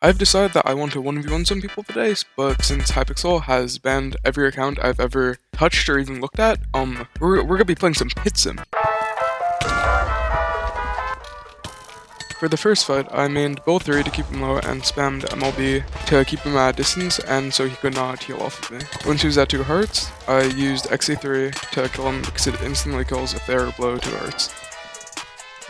I've decided that I want to 1v1 some people today, but since Hypixel has banned every account I've ever touched or even looked at, we're gonna be playing some pitsim. For the first fight, I mained Bull 3 to keep him low and spammed MLB to keep him at a distance and so he could not heal off of me. Once he was at 2 hearts, I used XC3 to kill him because it instantly kills if they are below 2 hearts.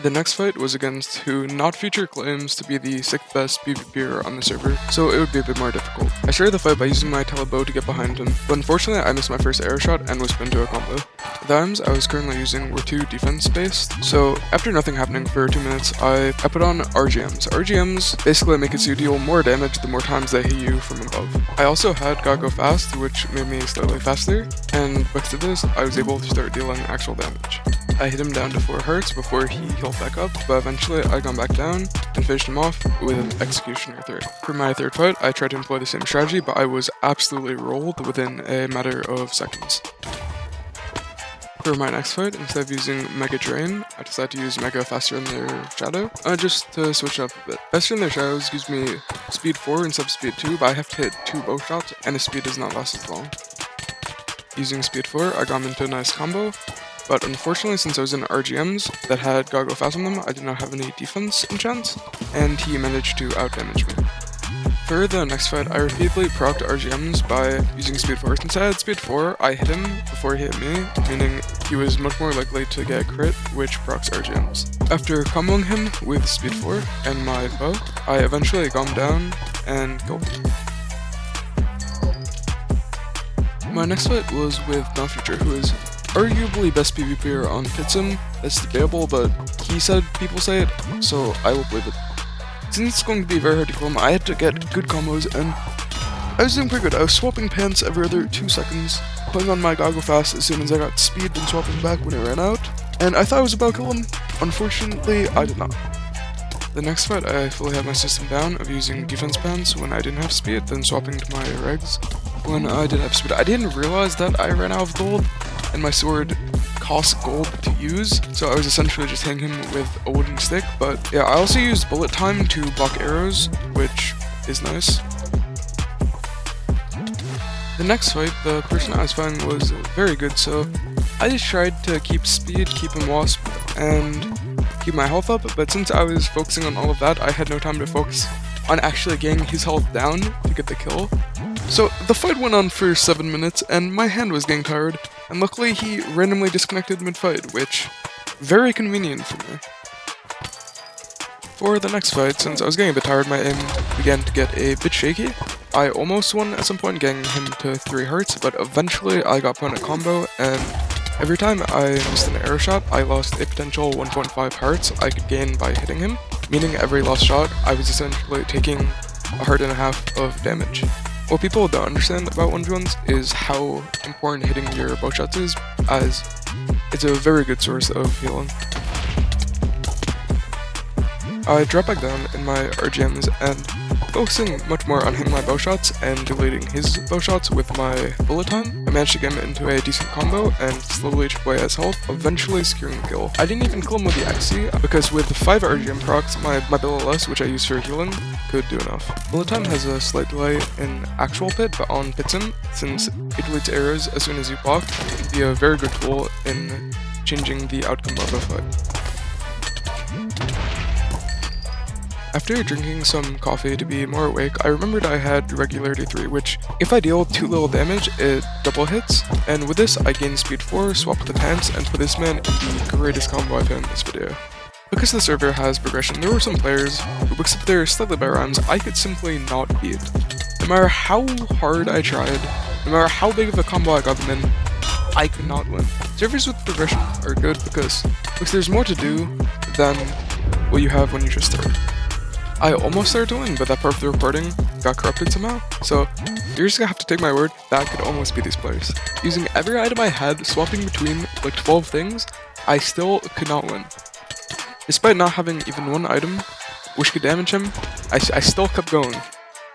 The next fight was against who not feature claims to be the 6th best PvPer on the server, so it would be a bit more difficult. I started the fight by using my telebow to get behind him, but unfortunately I missed my first arrow shot and was pinned to a combo. The items I was currently using were 2 defense based, so after nothing happening for 2 minutes, I put on RGMs. RGMs basically make it so you deal more damage the more times they hit you from above. I also had Gotta Go Fast, which made me slightly faster, and because of this, I was able to start dealing actual damage. I hit him down to 4 hearts before he healed back up, but eventually I got back down and finished him off with an Executioner 3. For my third fight, I tried to employ the same strategy, but I was absolutely rolled within a matter of seconds. For my next fight, instead of using Mega Drain, I decided to use Mega Faster in their Shadow, just to switch it up a bit. Faster in their Shadows gives me Speed 4 instead of Speed 2, but I have to hit 2 bow shots, and the speed does not last as long. Using Speed 4, I got him into a nice combo, but unfortunately, since I was in RGMs that had Gotta Go Fast on them, I did not have any defense enchants, and he managed to outdamage me. For the next fight, I repeatedly procced RGMs by using Speed 4. Since I had Speed 4, I hit him before he hit me, meaning he was much more likely to get a crit, which procs RGMs. After comboing him with Speed 4 and my bow, I eventually got him down and killed him. My next fight was with Non-Feature, who is arguably best PvPer on pitsim. It's debatable, but he said people say it, so I will believe it. Since it's going to be very hard to kill him, I had to get good combos, and I was doing pretty good. I was swapping pants every other 2 seconds, putting on my Gotta Go Fast as soon as I got speed, then swapping back when it ran out, and I thought I was about to kill him. Unfortunately, I did not. The next fight, I fully had my system down of using defense pants when I didn't have speed, then swapping to my regs when I did have speed. I didn't realize that I ran out of gold, and my sword costs gold to use, so I was essentially just hitting him with a wooden stick. But yeah, I also used bullet time to block arrows, which is nice. The next fight, the person I was fighting was very good, so I just tried to keep speed, keep him wasp, and keep my health up, but since I was focusing on all of that, I had no time to focus on actually getting his health down to get the kill. So the fight went on for 7 minutes, and my hand was getting tired, and luckily he randomly disconnected mid-fight, which very convenient for me. For the next fight, since I was getting a bit tired, my aim began to get a bit shaky. I almost won at some point, getting him to 3 hearts, but eventually I got put in a combo, and every time I missed an arrow shot, I lost a potential 1.5 hearts I could gain by hitting him, meaning every lost shot, I was essentially taking a heart and a half of damage. What people don't understand about 1v1s is how important hitting your bow shots is, as it's a very good source of healing. I dropped back down in my RGMs and focusing much more on hitting my bow shots and deleting his bow shots with my bullet time, I managed to get him into a decent combo and slowly chip away his health, eventually securing the kill. I didn't even kill him with the XC, because with 5 RGM procs, my BompLive, which I use for healing, could do enough. Bullet time has a slight delay in actual pit, but on pitsim, since it deletes arrows as soon as you block, it can be a very good tool in changing the outcome of a fight. After drinking some coffee to be more awake, I remembered I had Regularity 3, which, if I deal too little damage, it double hits, and with this I gained Speed 4, swapped the pants, and put this man in the greatest combo I've had in this video. Because the server has progression, there were some players who, because of their slightly better rounds, I could simply not beat. No matter how hard I tried, no matter how big of a combo I got them in, I could not win. Servers with progression are good because there's more to do than what you have when you just start. I almost started to win, but that part of the recording got corrupted somehow, so you're just gonna have to take my word that could almost be these players. Using every item I had, swapping between like 12 things, I still could not win. Despite not having even one item which could damage him, I still kept going.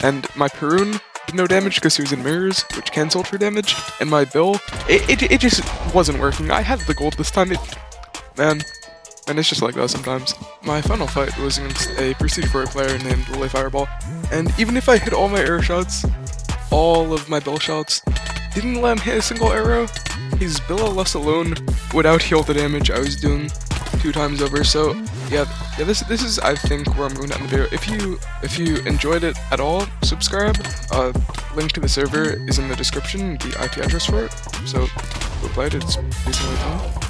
And my Perun did no damage because he was in mirrors, which cancelled for damage, and my Bill, it just wasn't working. I had the gold this time, man. and it's just like that sometimes. My final fight was against a Prestige 4 player named Lily Fireball, and even if I hit all my arrow shots, all of my bill shots, didn't let him hit a single arrow, his Billa left alone would out-heal the damage I was doing 2 times over. So yeah, this is I think where I'm going to end the video. If you enjoyed it at all, subscribe. Link to the server is in the description, the IP address for it. So go play it. It's recently fun.